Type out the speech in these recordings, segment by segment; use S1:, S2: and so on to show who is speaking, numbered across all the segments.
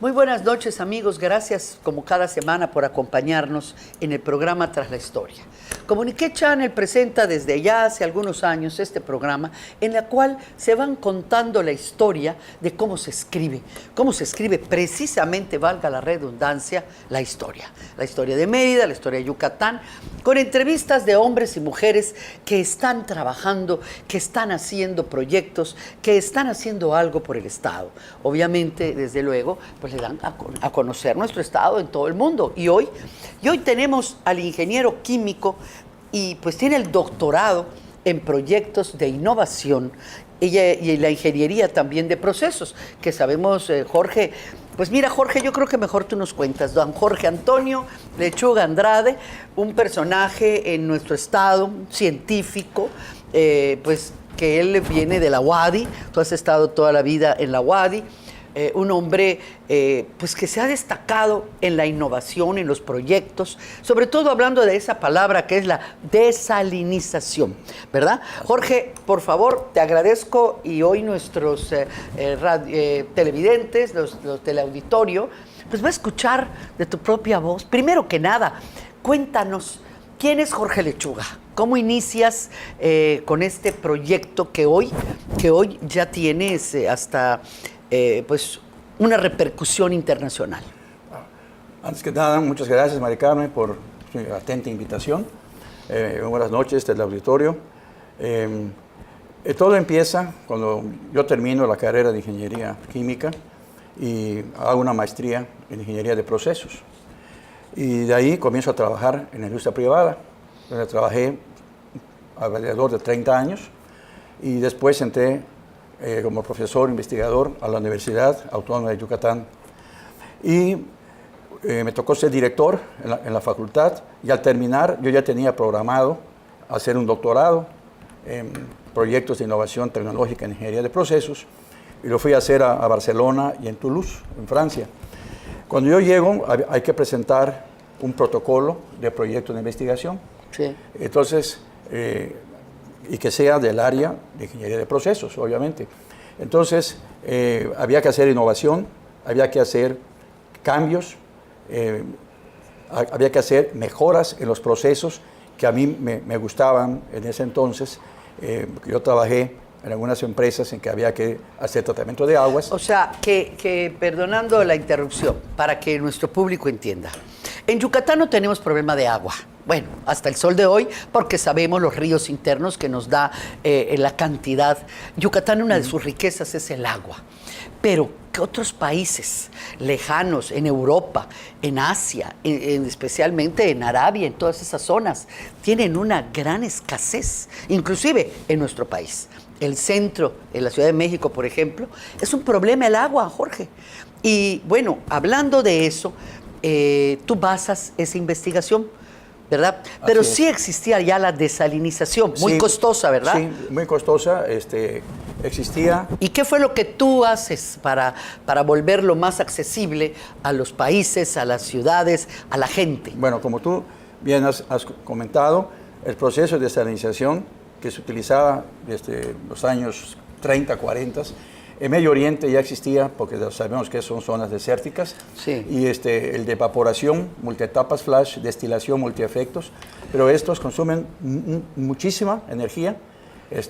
S1: Muy buenas noches, amigos. Gracias, como cada semana, por acompañarnos en el programa Tras la Historia. Comuniqué Channel presenta desde ya hace algunos años este programa en el cual se van contando la historia de cómo se escribe precisamente, valga la redundancia, la historia. La historia de Mérida, la historia de Yucatán, con entrevistas de hombres y mujeres que están trabajando, que están haciendo proyectos, que están haciendo algo por el Estado. Obviamente, desde luego, pues le dan a conocer nuestro Estado en todo el mundo. Y hoy tenemos al ingeniero químico y pues tiene el doctorado en proyectos de innovación y la ingeniería también de procesos, que sabemos, Jorge. Pues mira, Jorge, yo creo que mejor tú nos cuentas. Don Jorge Antonio Lechuga Andrade, un personaje en nuestro Estado, científico, pues que él viene de la UADY, tú has estado toda la vida en la UADY, un hombre pues que se ha destacado en la innovación, en los proyectos, sobre todo hablando de esa palabra que es la desalinización, ¿verdad? Jorge, por favor, te agradezco, y hoy nuestros televidentes, los teleauditorio, pues va a escuchar de tu propia voz. Primero que nada, cuéntanos, ¿quién es Jorge Lechuga? ¿Cómo inicias con este proyecto que hoy ya tienes hasta pues una repercusión internacional?
S2: Antes que nada, muchas gracias, Mari Carmen, por su atenta invitación. Buenas noches, del auditorio. Todo empieza cuando yo termino la carrera de Ingeniería Química y hago una maestría en Ingeniería de Procesos. Y de ahí comienzo a trabajar en la industria privada, donde trabajé alrededor de 30 años y después entré como profesor investigador a la Universidad Autónoma de Yucatán. Y me tocó ser director en la facultad, y al terminar yo ya tenía programado hacer un doctorado en proyectos de innovación tecnológica en ingeniería de procesos, y lo fui a hacer a Barcelona y en Toulouse, en Francia. Cuando yo llego hay que presentar un protocolo de proyecto de investigación.
S1: Sí.
S2: Entonces, y que sea del área de ingeniería de procesos, obviamente. Entonces, había que hacer innovación, había que hacer cambios, había que hacer mejoras en los procesos que a mí me gustaban en ese entonces. Yo trabajé en algunas empresas en que había que hacer tratamiento de aguas.
S1: O sea, que perdonando la interrupción, para que nuestro público entienda, en Yucatán no tenemos problema de agua. Bueno, hasta el sol de hoy, porque sabemos los ríos internos que nos da la cantidad. Yucatán, una de sus riquezas es el agua. Pero que otros países lejanos, en Europa, en Asia, especialmente en Arabia, en todas esas zonas, tienen una gran escasez, inclusive en nuestro país. El centro, en la Ciudad de México, por ejemplo, es un problema el agua, Jorge. Y bueno, hablando de eso, tú basas esa investigación, ¿verdad? Pero sí existía ya la desalinización, muy costosa, ¿verdad?
S2: Sí, muy costosa, existía.
S1: ¿Y qué fue lo que tú haces para volverlo más accesible a los países, a las ciudades, a la gente?
S2: Bueno, como tú bien has comentado, el proceso de desalinización que se utilizaba desde los años 30, 40, en Medio Oriente ya existía, porque sabemos que son zonas desérticas.
S1: Sí.
S2: Y el de evaporación, multietapas flash, destilación, multiefectos, pero estos consumen muchísima energía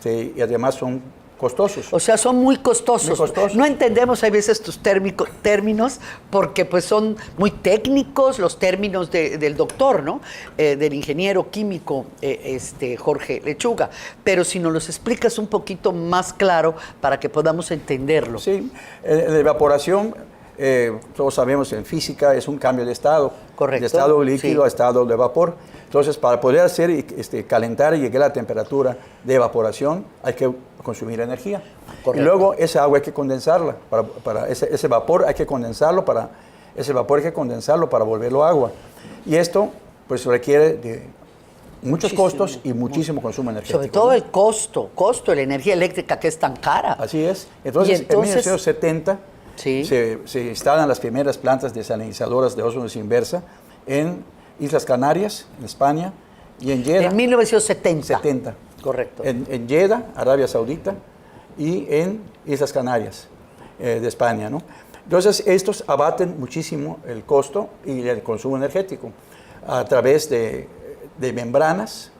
S2: y además son costosos.
S1: O sea, son muy costosos.
S2: Muy costosos.
S1: No entendemos a veces tus términos porque pues son muy técnicos los términos del doctor, ¿no? Del ingeniero químico Jorge Lechuga. Pero si nos los explicas un poquito más claro para que podamos entenderlo.
S2: Sí, la evaporación, todos sabemos en física, es un cambio de estado.
S1: Correcto.
S2: De estado líquido
S1: Sí.
S2: a estado de vapor. Entonces, para poder hacer calentar y llegar a la temperatura de evaporación, hay que consumir energía.
S1: Correcto.
S2: Y luego esa agua hay que condensarla. Para ese vapor hay que condensarlo para volverlo agua. Y esto pues requiere de muchos costos y muchísimo consumo energético.
S1: Sobre todo el costo de la energía eléctrica, que es tan cara.
S2: Así es. Entonces, en 1970
S1: sí.
S2: se instalan las primeras plantas desalinizadoras de ósmosis inversa en Islas Canarias, en España, y en Jeddah.
S1: En 1970.
S2: 70.
S1: Correcto.
S2: En Jeddah, Arabia Saudita, y en Islas Canarias de España, ¿no? Entonces, estos abaten muchísimo el costo y el consumo energético a través de membranas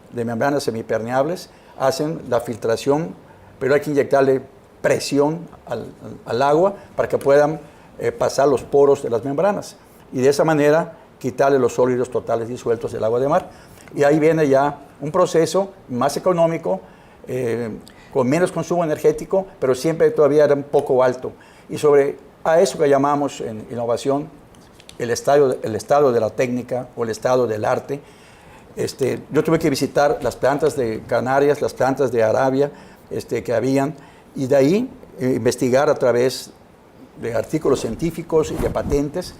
S2: semipermeables, hacen la filtración, pero hay que inyectarle presión al agua para que puedan pasar los poros de las membranas y de esa manera quitarle los sólidos totales disueltos del agua de mar. Y ahí viene ya un proceso más económico, con menos consumo energético, pero siempre todavía era un poco alto. Y a eso que llamamos en innovación el estado de la técnica o el estado del arte. Yo tuve que visitar las plantas de Canarias, las plantas de Arabia que habían, y de ahí investigar a través de artículos científicos y de patentes,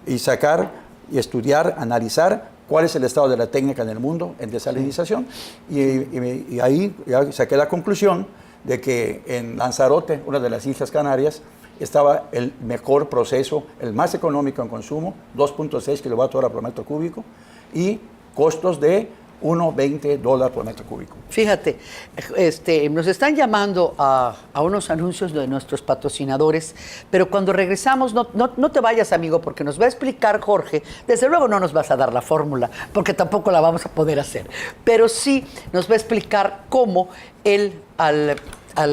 S2: y sacar y estudiar, analizar cuál es el estado de la técnica en el mundo en desalinización. Y ahí ya saqué la conclusión de que en Lanzarote, una de las Islas Canarias, estaba el mejor proceso, el más económico en consumo, 2.6 kWh por metro cúbico, y costos de $1.20 por metro cúbico.
S1: Fíjate, nos están llamando a unos anuncios de nuestros patrocinadores, pero cuando regresamos, no te vayas, amigo, porque nos va a explicar Jorge. Desde luego no nos vas a dar la fórmula, porque tampoco la vamos a poder hacer, pero sí nos va a explicar cómo él, al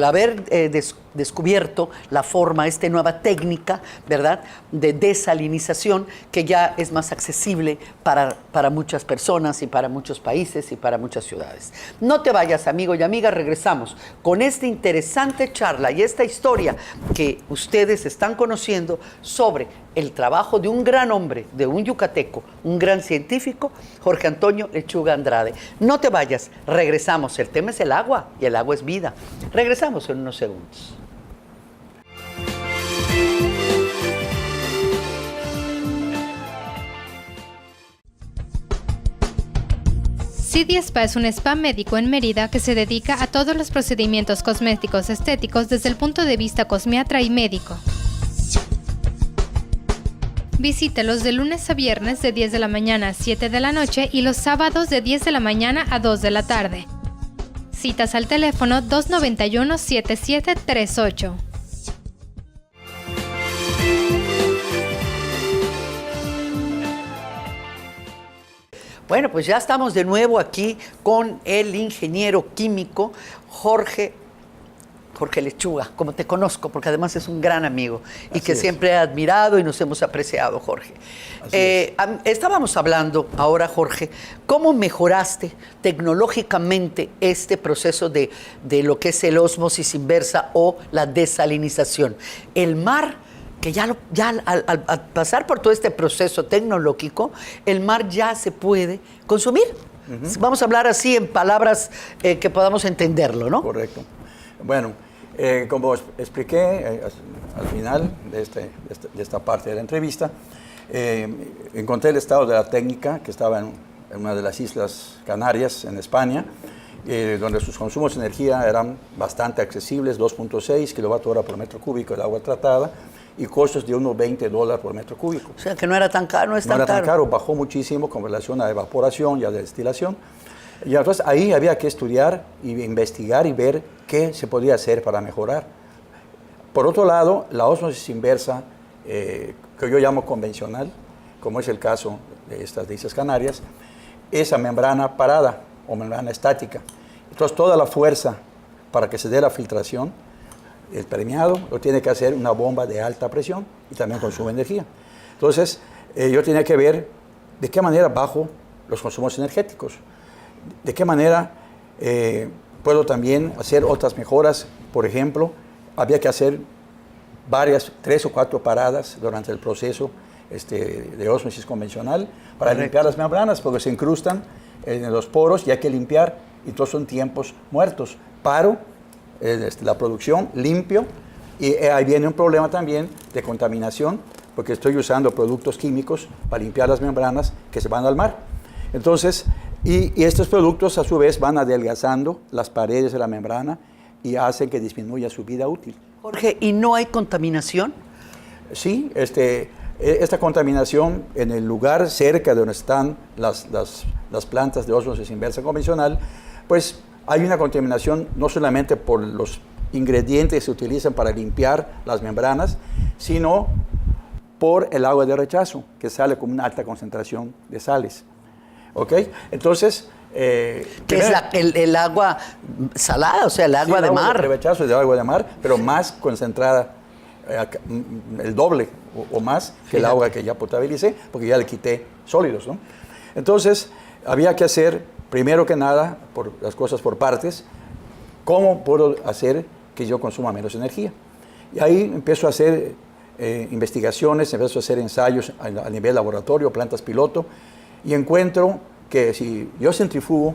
S1: haber descubierto la forma, esta nueva técnica, ¿verdad?, de desalinización, que ya es más accesible para muchas personas y para muchos países y para muchas ciudades. No te vayas, amigo y amiga, regresamos con esta interesante charla y esta historia que ustedes están conociendo sobre el trabajo de un gran hombre, de un yucateco, un gran científico, Jorge Antonio Lechuga Andrade. No te vayas, regresamos. El tema es el agua y el agua es vida. Regresamos en unos segundos.
S3: CD Spa es un spa médico en Mérida que se dedica a todos los procedimientos cosméticos estéticos desde el punto de vista cosmiatra y médico. Visítelos de lunes a viernes de 10 de la mañana a 7 de la noche y los sábados de 10 de la mañana a 2 de la tarde. Citas al teléfono 291-7738.
S1: Bueno, pues ya estamos de nuevo aquí con el ingeniero químico Jorge Lechuga, como te conozco, porque además es un gran amigo y que siempre he admirado y nos hemos apreciado, Jorge. Estábamos hablando ahora, Jorge, cómo mejoraste tecnológicamente este proceso de lo que es el ósmosis inversa o la desalinización. El mar, que ya al pasar por todo este proceso tecnológico, el mar ya se puede consumir. Vamos a hablar así en palabras que podamos entenderlo, ¿no?
S2: Correcto. Bueno, como expliqué al final de esta parte de la entrevista, encontré el estado de la técnica que estaba en una de las Islas Canarias, en España, donde sus consumos de energía eran bastante accesibles, 2.6 kWh por metro cúbico de agua tratada, y costos de unos $20 por metro cúbico.
S1: O sea, que no era tan caro, no era tan caro,
S2: bajó muchísimo con relación a evaporación y a destilación. Y entonces ahí había que estudiar y investigar y ver qué se podía hacer para mejorar. Por otro lado, la ósmosis inversa, que yo llamo convencional, como es el caso de estas Islas Canarias, es a membrana parada o membrana estática. Entonces toda la fuerza para que se dé la filtración, el permeado, lo tiene que hacer una bomba de alta presión y también consume energía. Entonces yo tenía que ver de qué manera bajo los consumos energéticos, de qué manera puedo también hacer otras mejoras. Por ejemplo, había que hacer 3 o 4 paradas durante el proceso de ósmosis convencional para limpiar las membranas, porque se incrustan en los poros y hay que limpiar, y todos son tiempos muertos. Paro la producción, limpio, y ahí viene un problema también de contaminación, porque estoy usando productos químicos para limpiar las membranas que se van al mar. Entonces, y estos productos a su vez van adelgazando las paredes de la membrana y hacen que disminuya su vida útil.
S1: Jorge, ¿y no hay contaminación?
S2: Sí, esta contaminación en el lugar cerca de donde están las plantas de ósmosis inversa convencional, pues hay una contaminación no solamente por los ingredientes que se utilizan para limpiar las membranas, sino por el agua de rechazo, que sale con una alta concentración de sales. ¿Ok? Entonces...
S1: que es el agua salada, o sea, el agua de mar.
S2: El rechazo es de agua de mar, pero más concentrada, el doble o más que el agua que ya potabilicé, porque ya le quité sólidos, ¿no? Entonces, había que hacer, primero que nada, por las cosas por partes, cómo puedo hacer que yo consuma menos energía. Y ahí empiezo a hacer investigaciones, empiezo a hacer ensayos a nivel laboratorio, plantas piloto, y encuentro que si yo centrifugo,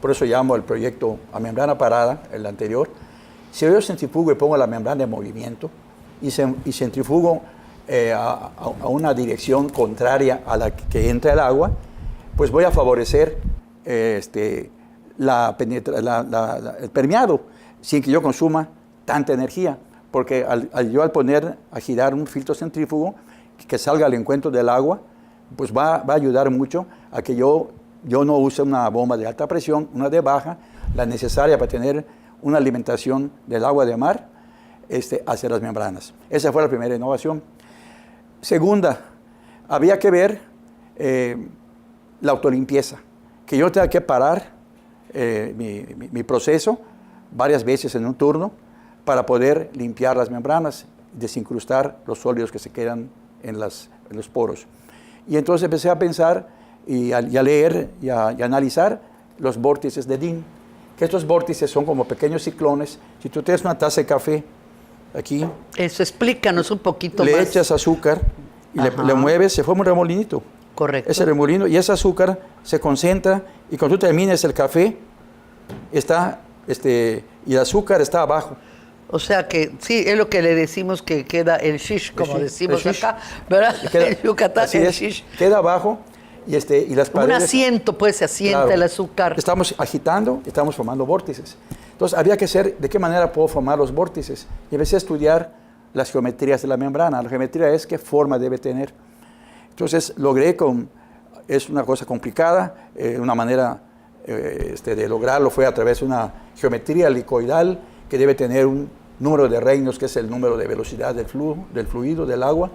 S2: por eso llamo el proyecto a membrana parada, el anterior, si yo centrifugo y pongo la membrana en movimiento y centrifugo a una dirección contraria a la que entra el agua, pues voy a favorecer el permeado sin que yo consuma tanta energía, porque al poner a girar un filtro centrífugo que salga al encuentro del agua, pues va a ayudar mucho a que yo no use una bomba de alta presión, una de baja, la necesaria para tener una alimentación del agua de mar hacia las membranas. Esa fue la primera innovación. Segunda, había que ver la autolimpieza, que yo tenga que parar mi proceso varias veces en un turno para poder limpiar las membranas, desincrustar los sólidos que se quedan en los poros. Y entonces empecé a pensar y a leer y a analizar los vórtices de Dean, que estos vórtices son como pequeños ciclones. Si tú tienes una taza de café aquí,
S1: eso explícanos un poquito
S2: más. Le
S1: más.
S2: echas azúcar y le mueves, se forma un remolinito.
S1: Correcto.
S2: Ese remolino y ese azúcar se concentra y cuando tú termines el café, y el azúcar está abajo.
S1: O sea que sí, es lo que le decimos que queda el shish, como decimos acá, ¿verdad? En Yucatán, el shish.
S2: Queda abajo y las paredes...
S1: Un asiento, pues, se asienta, claro, el azúcar.
S2: Estamos agitando, estamos formando vórtices. Entonces, había que hacer de qué manera puedo formar los vórtices. Y empecé a estudiar las geometrías de la membrana. La geometría es qué forma debe tener. Entonces, logré es una cosa complicada, una manera de lograrlo fue a través de una geometría helicoidal que debe tener un número de reinos, que es el número de velocidad del fluido, del agua.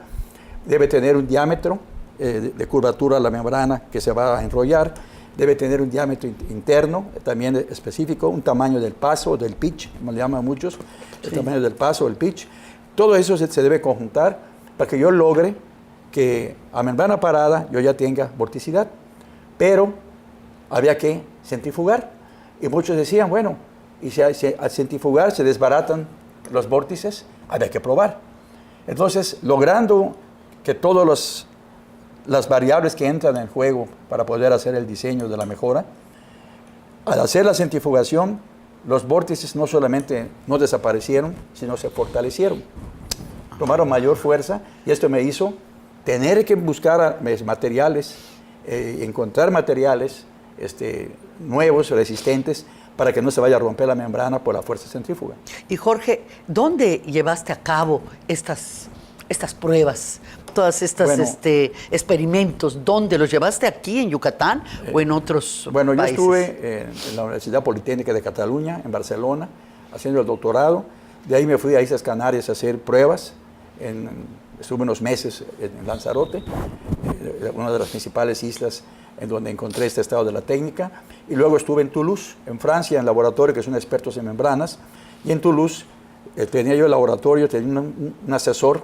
S2: Debe tener un diámetro de curvatura a la membrana que se va a enrollar. Debe tener un diámetro interno, también específico, un tamaño del paso, del pitch, como le llaman muchos, el tamaño del paso, el pitch. Todo eso se debe conjuntar para que yo logre que a membrana parada yo ya tenga vorticidad. Pero había que centrifugar. Y muchos decían, bueno, y si al centrifugar se desbaratan los vórtices, había que probar. Entonces, logrando que todas las variables que entran en juego para poder hacer el diseño de la mejora, al hacer la centrifugación, los vórtices no solamente no desaparecieron, sino se fortalecieron. Tomaron mayor fuerza y esto me hizo tener que buscar materiales, encontrar materiales nuevos, resistentes, para que no se vaya a romper la membrana por la fuerza centrífuga.
S1: Y Jorge, ¿dónde llevaste a cabo estas pruebas, todas estas experimentos? ¿Dónde los llevaste? ¿Aquí en Yucatán o en otros países?
S2: Yo estuve en la Universidad Politécnica de Cataluña, en Barcelona, haciendo el doctorado. De ahí me fui a Islas Canarias a hacer pruebas. Estuve unos meses en Lanzarote, una de las principales islas en donde encontré este estado de la técnica, y luego estuve en Toulouse, en Francia, en laboratorio, que son expertos en membranas, y en Toulouse tenía yo el laboratorio, tenía un asesor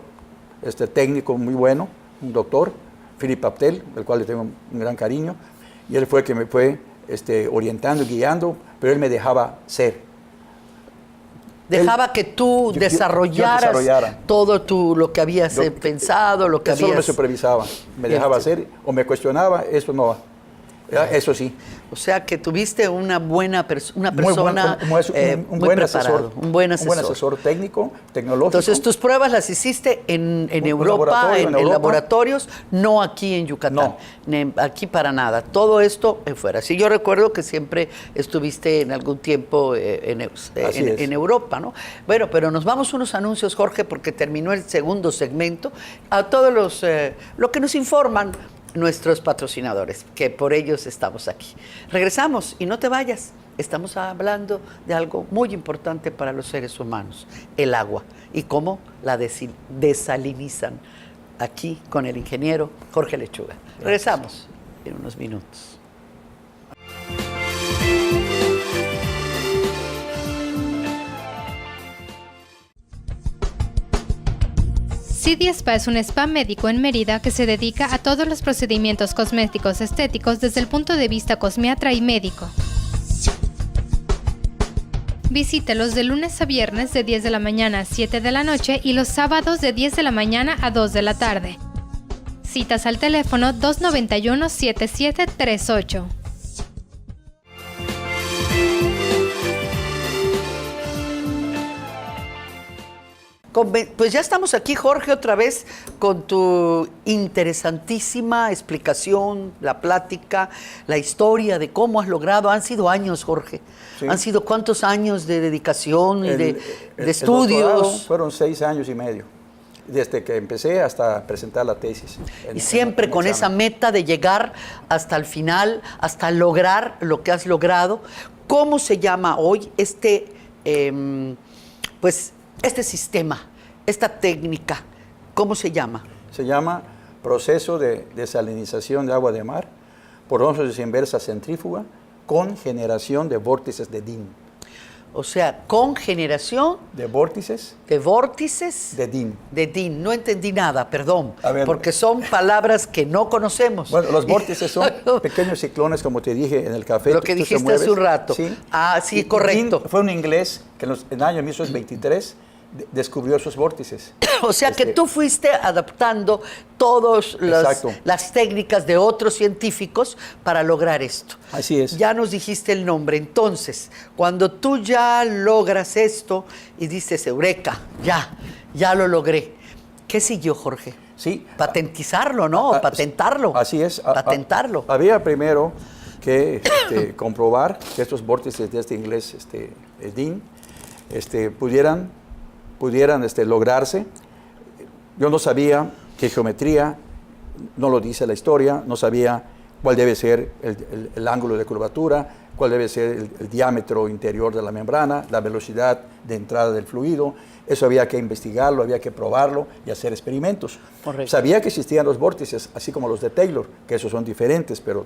S2: técnico muy bueno, un doctor, Philippe Aptel, del cual le tengo un gran cariño, y él fue el que me fue orientando y guiando, pero él me dejaba ser.
S1: Dejaba que tú desarrollaras todo lo que habías pensado, lo que habías...
S2: Solo me supervisaba, me dejaba hacer o me cuestionaba, eso no va. Eso sí.
S1: O sea que tuviste una buena persona,
S2: un buen asesor,
S1: un buen
S2: asesor técnico, tecnológico.
S1: Entonces tus pruebas las hiciste en Europa, en laboratorios, no aquí en Yucatán, aquí para nada. Todo esto fuera. Sí, yo recuerdo que siempre estuviste en algún tiempo en Europa, ¿no? Bueno, pero nos vamos a unos anuncios, Jorge, porque terminó el segundo segmento. A todos lo que nos informan nuestros patrocinadores, que por ellos estamos aquí. Regresamos y no te vayas. Estamos hablando de algo muy importante para los seres humanos, el agua, y cómo la desalinizan aquí con el ingeniero Jorge Lechuga. Regresamos en unos minutos.
S3: CD Spa es un spa médico en Mérida que se dedica a todos los procedimientos cosméticos estéticos desde el punto de vista cosmiatra y médico. Visítelos de lunes a viernes de 10 de la mañana a 7 de la noche y los sábados de 10 de la mañana a 2 de la tarde. Citas al teléfono 291-7738.
S1: Pues ya estamos aquí, Jorge, otra vez con tu interesantísima explicación, la plática, la historia de cómo has logrado. Han sido años, Jorge. Sí. Han sido ¿cuántos años de dedicación y de estudios?
S2: Fueron 6 años y medio, desde que empecé hasta presentar la tesis.
S1: Y siempre con esa meta de llegar hasta el final, hasta lograr lo que has logrado. ¿Cómo se llama hoy este sistema, esta técnica? ¿Cómo se llama?
S2: Se llama proceso de desalinización de agua de mar por ósmosis inversa centrífuga con generación de vórtices de DIN.
S1: O sea, con generación
S2: de vórtices.
S1: De vórtices.
S2: De DIN.
S1: De DIN. No entendí nada, perdón, porque son palabras que no conocemos.
S2: Bueno, los vórtices son pequeños ciclones, como te dije en el café.
S1: Lo que dijiste hace un rato.
S2: ¿Sí?
S1: Ah, sí, correcto.
S2: DIN fue un inglés que en el año 1923 descubrió esos vórtices.
S1: O sea que tú fuiste adaptando todas las técnicas de otros científicos para lograr esto.
S2: Así es.
S1: Ya nos dijiste el nombre. Entonces, cuando tú ya logras esto y dices, eureka, ya lo logré. ¿Qué siguió, Jorge?
S2: Sí.
S1: Patentizarlo, ¿no? Patentarlo.
S2: Así es.
S1: Patentarlo.
S2: Había primero que comprobar que estos vórtices de este inglés, DIN, pudieran lograrse. Yo no sabía qué geometría, no lo dice la historia, no sabía cuál debe ser el ángulo de curvatura, cuál debe ser el diámetro interior de la membrana, la velocidad de entrada del fluido. Eso había que investigarlo, había que probarlo y hacer experimentos.
S1: Correcto.
S2: Sabía que existían los vórtices, así como los de Taylor, que esos son diferentes, pero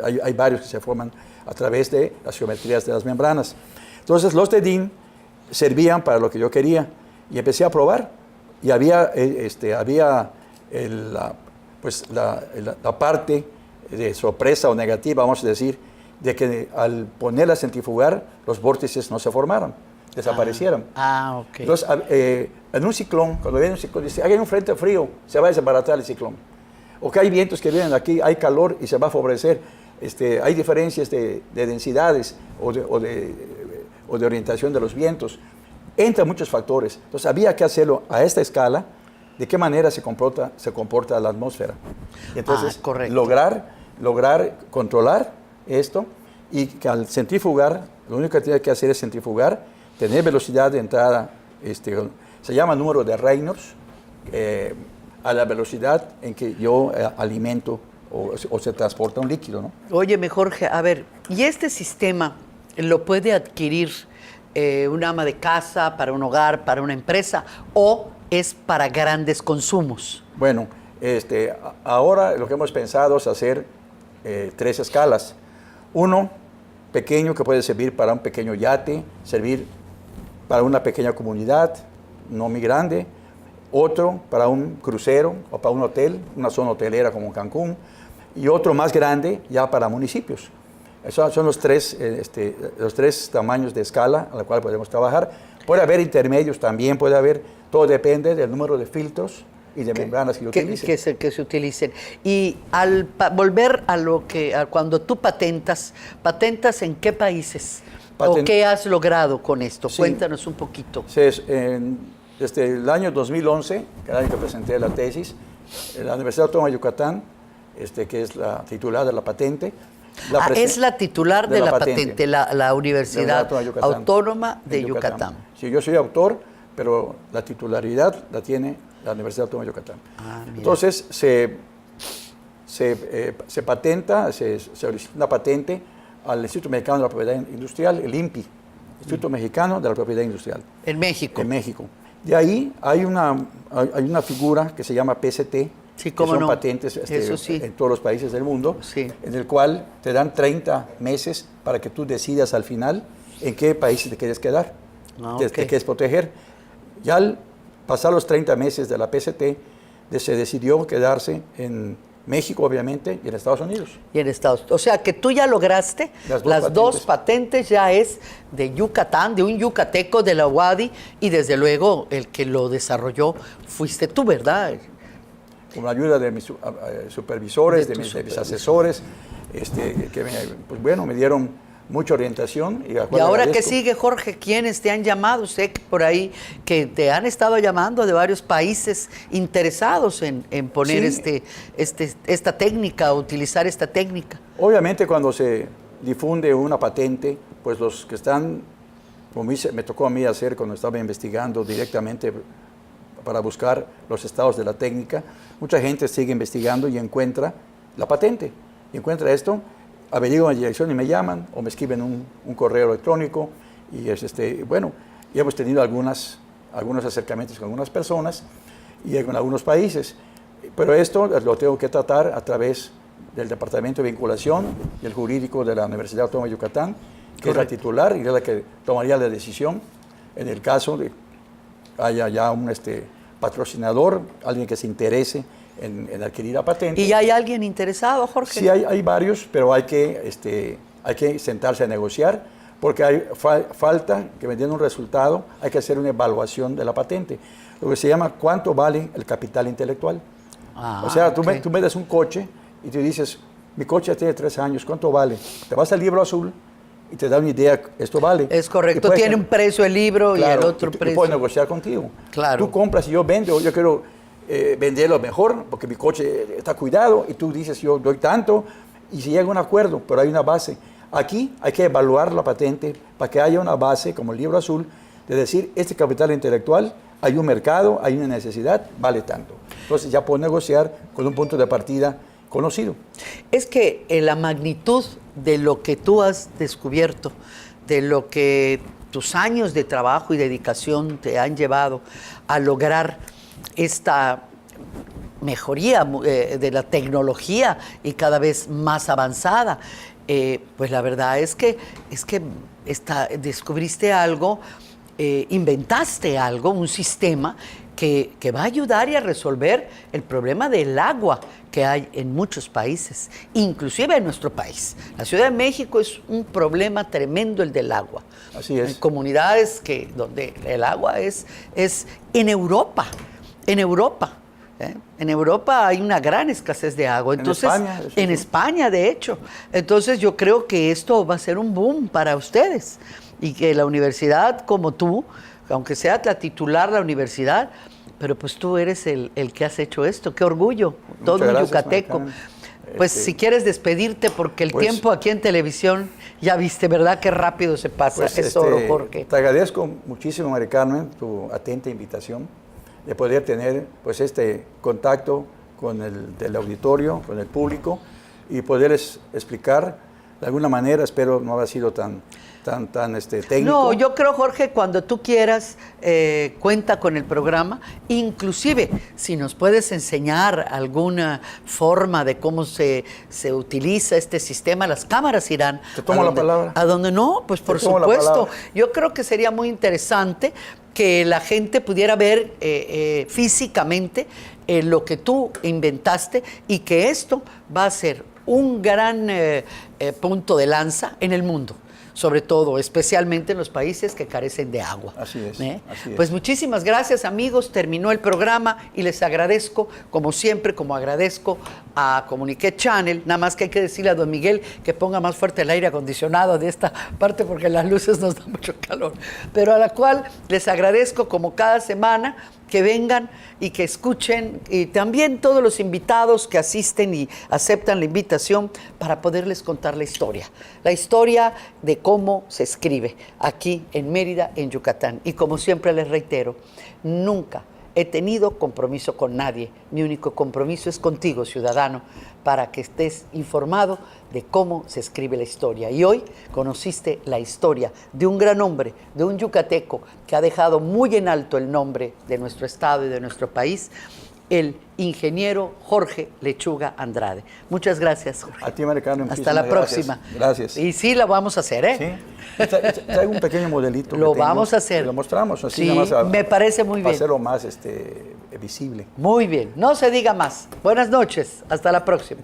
S2: hay varios que se forman a través de las geometrías de las membranas. Entonces, los de DIN servían para lo que yo quería y empecé a probar y había la parte de sorpresa o negativa, vamos a decir, de que al ponerla a centrifugar los vórtices no se formaran, desaparecieran.
S1: Ok.
S2: Entonces, en un ciclón, cuando viene un ciclón, dice, hay un frente frío, se va a desbaratar el ciclón. O que hay vientos que vienen aquí, hay calor y se va a favorecer. Hay diferencias de densidades o de orientación de los vientos. Entran muchos factores. Entonces había que hacerlo a esta escala, de qué manera se comporta la atmósfera. Y entonces lograr controlar esto y que al centrifugar, lo único que tiene que hacer es centrifugar, tener velocidad de entrada, se llama número de Reynolds, a la velocidad en que yo alimento o se transporta un líquido, ¿no?
S1: Óyeme, Jorge, a ver, ¿y este sistema lo puede adquirir un ama de casa, para un hogar, para una empresa, o es para grandes consumos?
S2: Bueno, ahora lo que hemos pensado es hacer 3 escalas. Uno pequeño que puede servir para un pequeño yate, servir para una pequeña comunidad, no muy grande. Otro para un crucero o para un hotel, una zona hotelera como Cancún. Y otro más grande ya para municipios. Esos son los tres tamaños de escala a la cual podemos trabajar. Puede haber intermedios también, puede haber, todo depende del número de filtros y de membranas que utilicen.
S1: Que se utilicen. Y al volver a cuando tú patentas ¿en qué países? ¿O qué has logrado con esto? Sí. Cuéntanos un poquito.
S2: Desde el año 2011, el año que presenté la tesis, la Universidad Autónoma de Yucatán, que es la titular de la patente.
S1: Es la titular de la patente, la Universidad Autónoma de Yucatán.
S2: Sí, yo soy autor, pero la titularidad la tiene la Universidad Autónoma de Yucatán. Entonces, se patenta, se solicita una patente al Instituto Mexicano de la Propiedad Industrial, el INPI, Instituto Mexicano de la Propiedad Industrial.
S1: En México.
S2: En México. De ahí hay una figura que se llama PCT,
S1: Sí,
S2: que
S1: cómo
S2: son
S1: no.
S2: patentes
S1: Eso sí.
S2: en todos los países del mundo,
S1: Sí.
S2: en el cual te dan 30 meses para que tú decidas al final en qué países te quieres quedar, te quieres proteger. Ya al pasar los 30 meses de la PCT, se decidió quedarse en México, obviamente, y en Estados Unidos.
S1: Y en Estados Unidos. O sea, que tú ya lograste las dos patentes, ya es de Yucatán, de un yucateco de la UADY, y desde luego el que lo desarrolló fuiste tú, ¿verdad?
S2: Con la ayuda de mis supervisores, de mis asesores, que me dieron mucha orientación. ¿Y
S1: ahora qué sigue, Jorge? ¿Quiénes te han llamado? Sé que por ahí que te han estado llamando de varios países interesados en poner esta técnica, utilizar esta técnica.
S2: Obviamente cuando se difunde una patente, pues los que están, como me tocó a mí hacer cuando estaba investigando directamente para buscar los estados de la técnica, mucha gente sigue investigando y encuentra la patente. Y encuentra esto, averiguan la dirección y me llaman o me escriben un correo electrónico y y hemos tenido algunos acercamientos con algunas personas y con algunos países. Pero esto lo tengo que tratar a través del Departamento de Vinculación y el Jurídico de la Universidad Autónoma de Yucatán, que es la titular y es la que tomaría la decisión en el caso de haya ya un patrocinador, alguien que se interese en adquirir la patente.
S1: ¿Y hay alguien interesado, Jorge?
S2: Sí, hay varios, pero hay que sentarse a negociar, porque hay falta que me den un resultado, hay que hacer una evaluación de la patente, lo que se llama cuánto vale el capital intelectual. O sea, tú me das un coche y tú dices, mi coche tiene 3 años, ¿cuánto vale? Te vas al Libro Azul y te da una idea, esto vale.
S1: Es correcto, tiene un precio el libro, claro, y el otro precio.
S2: Y puedo negociar contigo.
S1: Claro.
S2: Tú compras y yo vendo, yo quiero venderlo mejor porque mi coche está cuidado y tú dices, yo doy tanto y se llega a un acuerdo, pero hay una base. Aquí hay que evaluar la patente para que haya una base como el Libro Azul de decir, este capital intelectual, hay un mercado, hay una necesidad, vale tanto. Entonces ya puedo negociar con un punto de partida conocido.
S1: Es que la magnitud de lo que tú has descubierto, de lo que tus años de trabajo y dedicación te han llevado a lograr esta mejoría de la tecnología y cada vez más avanzada, pues la verdad es que descubriste algo, inventaste algo, un sistema que va a ayudar y a resolver el problema del agua que hay en muchos países, inclusive en nuestro país. La Ciudad de México es un problema tremendo el del agua.
S2: Así es.
S1: Hay comunidades donde el agua es en Europa. En Europa hay una gran escasez de agua. Entonces, en España, de hecho. Entonces yo creo que esto va a ser un boom para ustedes y que la universidad como tú, aunque sea la titular de la universidad, pero pues tú eres el que has hecho esto. ¡Qué orgullo! Todo un yucateco. Pues si quieres despedirte, porque el tiempo aquí en televisión, ya viste, ¿verdad? Qué rápido se pasa. Es oro, Jorge.
S2: Te agradezco muchísimo, Mari Carmen, tu atenta invitación de poder tener pues este contacto con el auditorio, con el público y poderles explicar de alguna manera. Espero no haber sido tan técnico.
S1: No, yo creo, Jorge, cuando tú quieras, cuenta con el programa. Inclusive, si nos puedes enseñar alguna forma de cómo se utiliza este sistema, las cámaras irán.
S2: ¿Te tomo la palabra?
S1: ¿A dónde no? Pues por supuesto. Yo creo que sería muy interesante que la gente pudiera ver físicamente lo que tú inventaste y que esto va a ser un gran punto de lanza en el mundo. Sobre todo, especialmente en los países que carecen de agua.
S2: Así es. Así es.
S1: Pues muchísimas gracias, amigos. Terminó el programa y les agradezco, como siempre, como agradezco a Comuniqué Channel. Nada más que hay que decirle a don Miguel que ponga más fuerte el aire acondicionado de esta parte porque las luces nos dan mucho calor. Pero a la cual les agradezco como cada semana que vengan y que escuchen, y también todos los invitados que asisten y aceptan la invitación para poderles contar la historia de cómo se escribe aquí en Mérida, en Yucatán. Y como siempre les reitero, nunca he tenido compromiso con nadie. Mi único compromiso es contigo, ciudadano, para que estés informado de cómo se escribe la historia. Y hoy conociste la historia de un gran hombre, de un yucateco que ha dejado muy en alto el nombre de nuestro estado y de nuestro país, el ingeniero Jorge Lechuga Andrade. Muchas gracias, Jorge.
S2: A ti, Maricano.
S1: Hasta la próxima.
S2: Gracias.
S1: Y sí, la vamos a hacer, ¿eh?
S2: Sí. Traigo un pequeño modelito.
S1: Lo vamos a hacer.
S2: Lo mostramos. Así
S1: Sí,
S2: nada más
S1: me parece muy bien.
S2: Para hacerlo más visible.
S1: Muy bien. No se diga más. Buenas noches. Hasta la próxima.